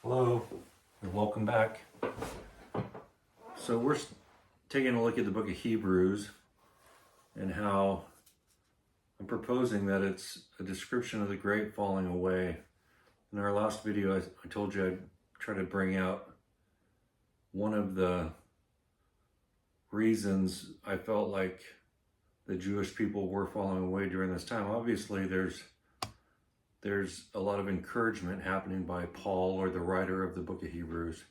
Hello, and welcome back. So we're taking a look at the book of Hebrews and how I'm proposing that it's a description of the great falling away. In our last video, I told you I'd try to bring out one of the reasons I felt like the Jewish people were falling away during this time. Obviously, there's a lot of encouragement happening by Paul, or the writer of the book of Hebrews.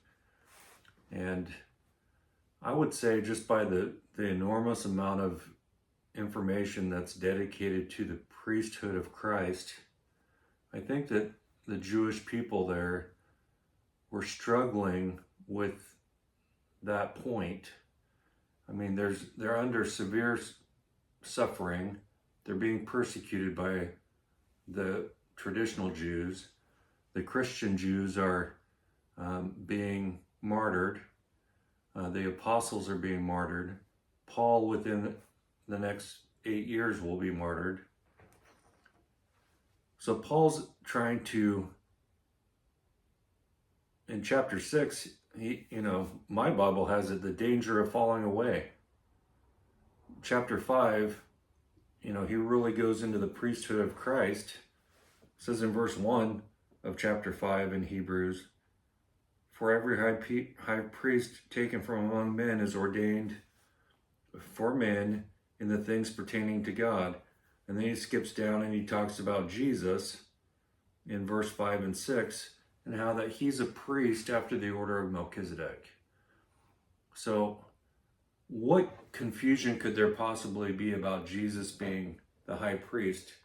And I would say, just by the enormous amount of information that's dedicated to the priesthood of Christ, I think that the Jewish people there were struggling with that point. I mean, they're under severe suffering. They're being persecuted by the traditional Jews. The Christian Jews are being martyred. The apostles are being martyred. Paul, within the next 8 years, will be martyred. So Paul's trying to, in chapter 6, my Bible has it, the danger of falling away. Chapter 5, he really goes into the priesthood of Christ. It says in verse 1 of chapter 5 in Hebrews, "For every high priest taken from among men is ordained for men in the things pertaining to God." And then he skips down and he talks about Jesus in verse 5 and 6, and how that he's a priest after the order of Melchizedek. So what confusion could there possibly be about Jesus being the high priest?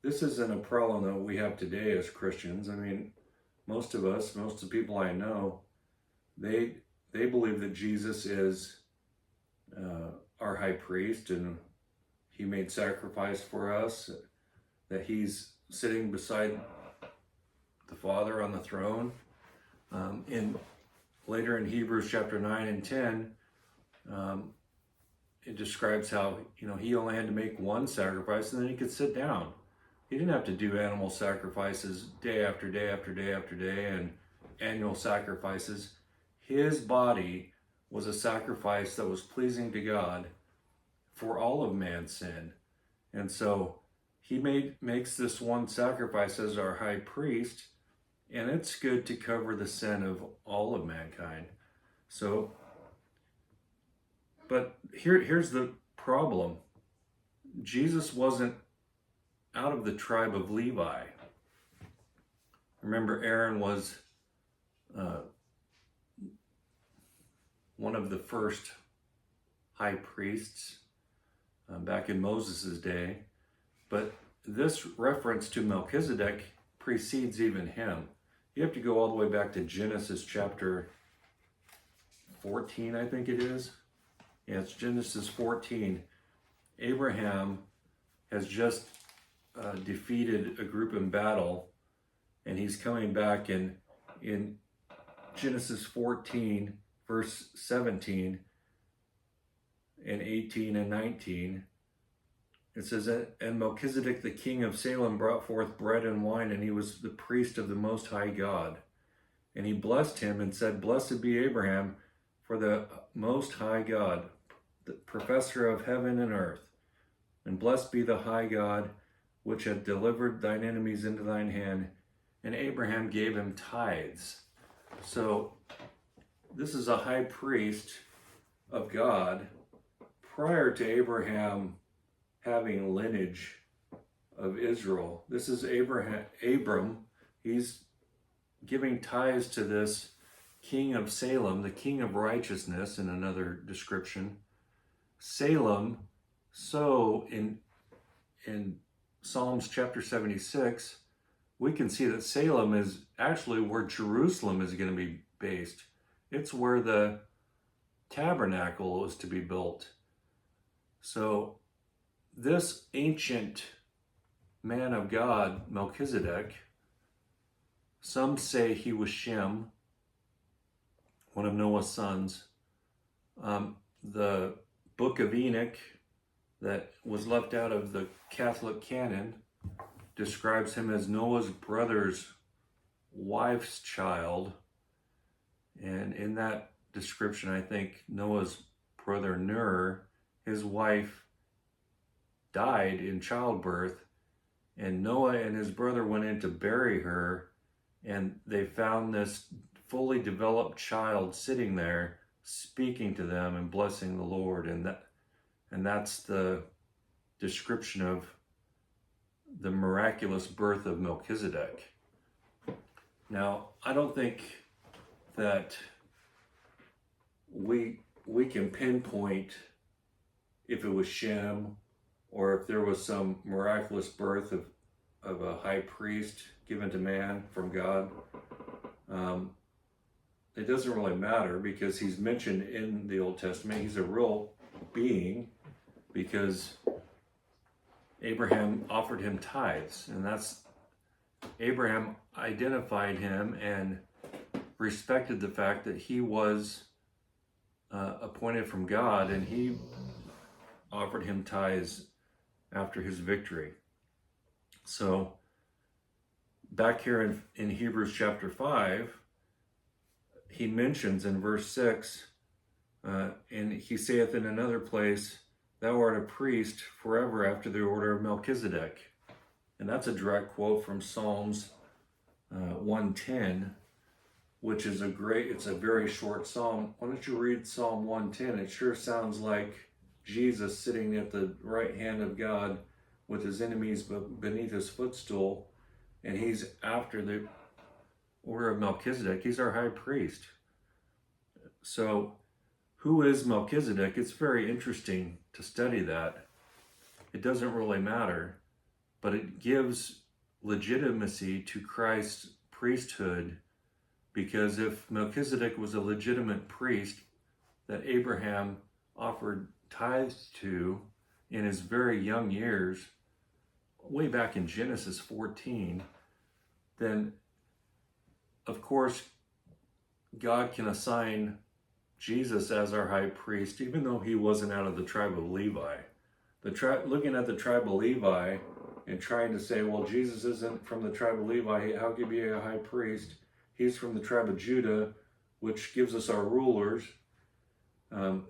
This isn't a problem that we have today as Christians. I mean, most of the people I know, they believe that Jesus is our high priest, and he made sacrifice for us, that he's sitting beside the Father on the throne. Later in Hebrews chapter 9 and 10, it describes how he only had to make one sacrifice and then he could sit down. He didn't have to do animal sacrifices day after day after day after day and annual sacrifices. His body was a sacrifice that was pleasing to God for all of man's sin. And so he makes this one sacrifice as our high priest, and it's good to cover the sin of all of mankind. So, but here's the problem. Jesus wasn't out of the tribe of Levi. Remember, Aaron was one of the first high priests back in Moses' day. But this reference to Melchizedek precedes even him. You have to go all the way back to Genesis chapter 14, I think it is. Yeah, it's Genesis 14. Abraham has just defeated a group in battle, and he's coming back in Genesis 14, verse 17 and 18 and 19. It says, "And Melchizedek the king of Salem brought forth bread and wine, and he was the priest of the Most High God. And he blessed him and said, Blessed be Abraham, for the Most High God, the professor of heaven and earth. And blessed be the high God, which hath delivered thine enemies into thine hand. And Abraham gave him tithes." So this is a high priest of God prior to Abraham having lineage of Israel. This is Abram. He's giving tithes to this king of Salem, the king of righteousness in another description. Salem, so in Psalms chapter 76, we can see that Salem is actually where Jerusalem is going to be based. It's where the tabernacle was to be built. So this ancient man of God, Melchizedek, some say he was Shem, one of Noah's sons. The book of Enoch that was left out of the Catholic canon describes him as Noah's brother's wife's child. And in that description, I think Noah's brother Nur, his wife died in childbirth, and Noah and his brother went in to bury her, and they found this fully developed child sitting there speaking to them and blessing the Lord. And that's the description of the miraculous birth of Melchizedek. Now, I don't think that we can pinpoint if it was Shem or if there was some miraculous birth of a high priest given to man from God. It doesn't really matter because he's mentioned in the Old Testament. He's a real being because Abraham offered him tithes, and that's Abraham identified him and respected the fact that he was appointed from God, and he offered him tithes after his victory. So back here in Hebrews chapter 5, he mentions in verse 6, and he saith in another place, thou art a priest forever after the order of Melchizedek. And that's a direct quote from Psalms 110, which is it's a very short psalm. Why don't you read Psalm 110? It sure sounds like Jesus sitting at the right hand of God with his enemies beneath his footstool, and he's after the order of Melchizedek. He's our high priest. So who is Melchizedek? It's very interesting to study that. It doesn't really matter, but it gives legitimacy to Christ's priesthood, because if Melchizedek was a legitimate priest that Abraham offered tithes to in his very young years, way back in Genesis 14, then of course God can assign Jesus as our high priest, even though he wasn't out of the tribe of Levi. Looking at the tribe of Levi and trying to say, well, Jesus isn't from the tribe of Levi, how could he be a high priest? He's from the tribe of Judah, which gives us our rulers.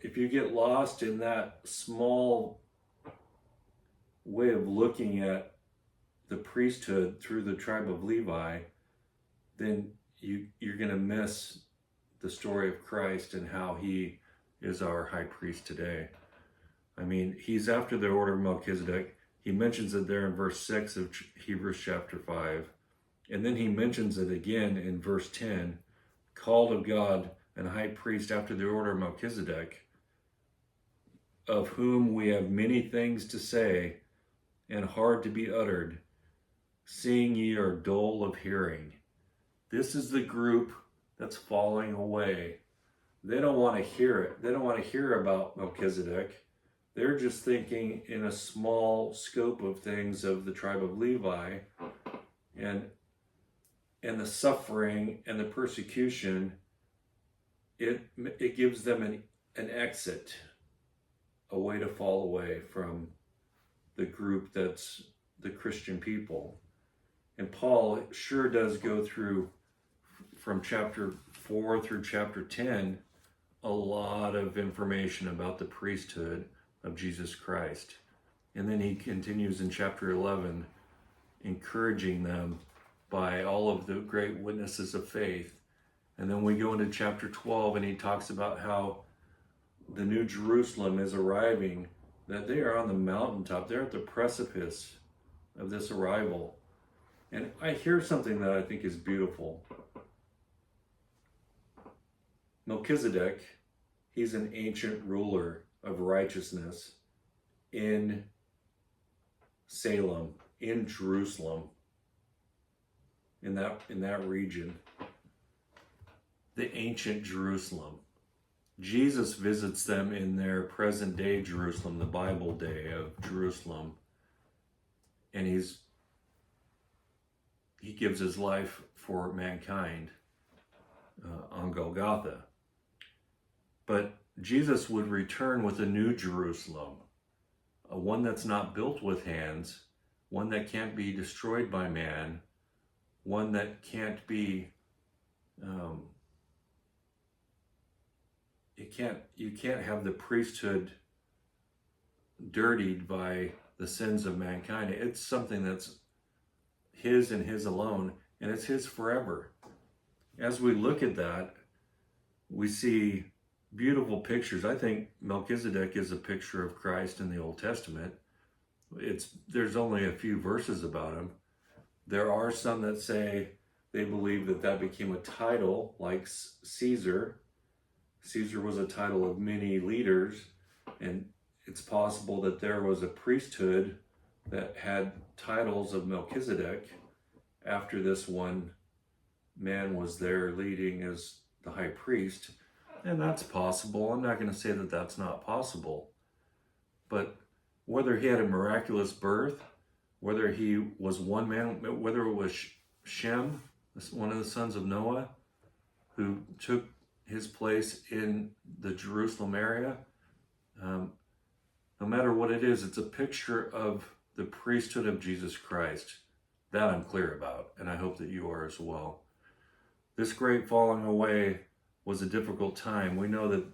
If you get lost in that small way of looking at the priesthood through the tribe of Levi, then you're going to miss the story of Christ and how he is our high priest today. I mean, he's after the order of Melchizedek. He mentions it there in verse 6 of Hebrews chapter 5. And then he mentions it again in verse 10, called of God and high priest after the order of Melchizedek, of whom we have many things to say and hard to be uttered, seeing ye are dull of hearing. This is the group that's falling away. They don't want to hear it. They don't want to hear about Melchizedek. They're just thinking in a small scope of things of the tribe of Levi, and the suffering and the persecution, it gives them an exit, a way to fall away from the group that's the Christian people. And Paul sure does go through, from chapter 4 through chapter 10, a lot of information about the priesthood of Jesus Christ. And then he continues in chapter 11, encouraging them by all of the great witnesses of faith. And then we go into chapter 12, and he talks about how the New Jerusalem is arriving, that they are on the mountaintop. They're at the precipice of this arrival. And I hear something that I think is beautiful. Melchizedek, he's an ancient ruler of righteousness in Salem, in Jerusalem, in that region, the ancient Jerusalem. Jesus visits them in their present day Jerusalem, the Bible day of Jerusalem, and he gives his life for mankind on Golgotha. But Jesus would return with a new Jerusalem, one that's not built with hands, one that can't be destroyed by man, one that can't be, you can't have the priesthood dirtied by the sins of mankind. It's something that's his and his alone, and it's his forever. As we look at that, we see beautiful pictures. I think Melchizedek is a picture of Christ in the Old Testament. There's only a few verses about him. There are some that say they believe that became a title, like Caesar. Caesar was a title of many leaders, and it's possible that there was a priesthood that had titles of Melchizedek after this one man was there leading as the high priest. And that's possible. I'm not going to say that that's not possible. But whether he had a miraculous birth, whether he was one man, whether it was Shem, one of the sons of Noah, who took his place in the Jerusalem area, no matter what it is, it's a picture of the priesthood of Jesus Christ. That I'm clear about, and I hope that you are as well. This great falling away was a difficult time. We know that,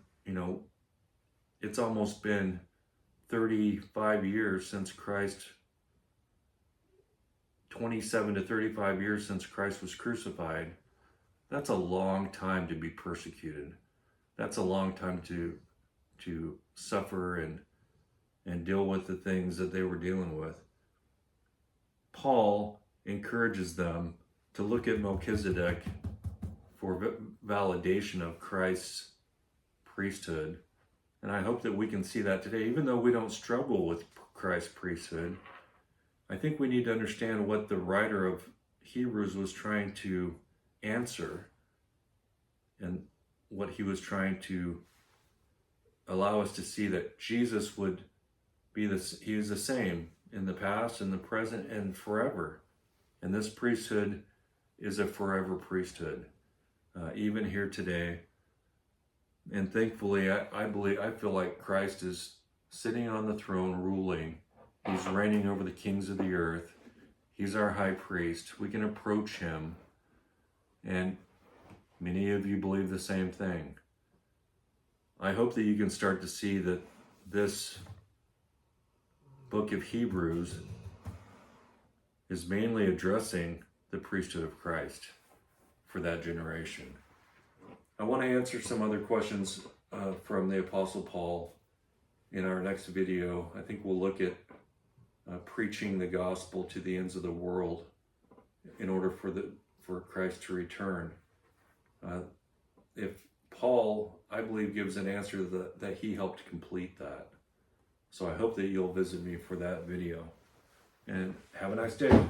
it's almost been 35 years since Christ, 27 to 35 years since Christ was crucified. That's a long time to be persecuted. That's a long time to suffer and deal with the things that they were dealing with. Paul encourages them to look at Melchizedek for validation of Christ's priesthood. And I hope that we can see that today. Even though we don't struggle with Christ's priesthood, I think we need to understand what the writer of Hebrews was trying to answer, and what he was trying to allow us to see that Jesus would be this. He is the same in the past, in the present, and forever. And this priesthood is a forever priesthood, even here today. And thankfully, I feel like Christ is sitting on the throne, ruling. He's reigning over the kings of the earth. He's our high priest. We can approach him. And many of you believe the same thing. I hope that you can start to see that this book of Hebrews is mainly addressing the priesthood of Christ for that generation. I want to answer some other questions from the Apostle Paul in our next video. I think we'll look at preaching the gospel to the ends of the world in order for Christ to return. If Paul, I believe, gives an answer that he helped complete that. So I hope that you'll visit me for that video. And have a nice day.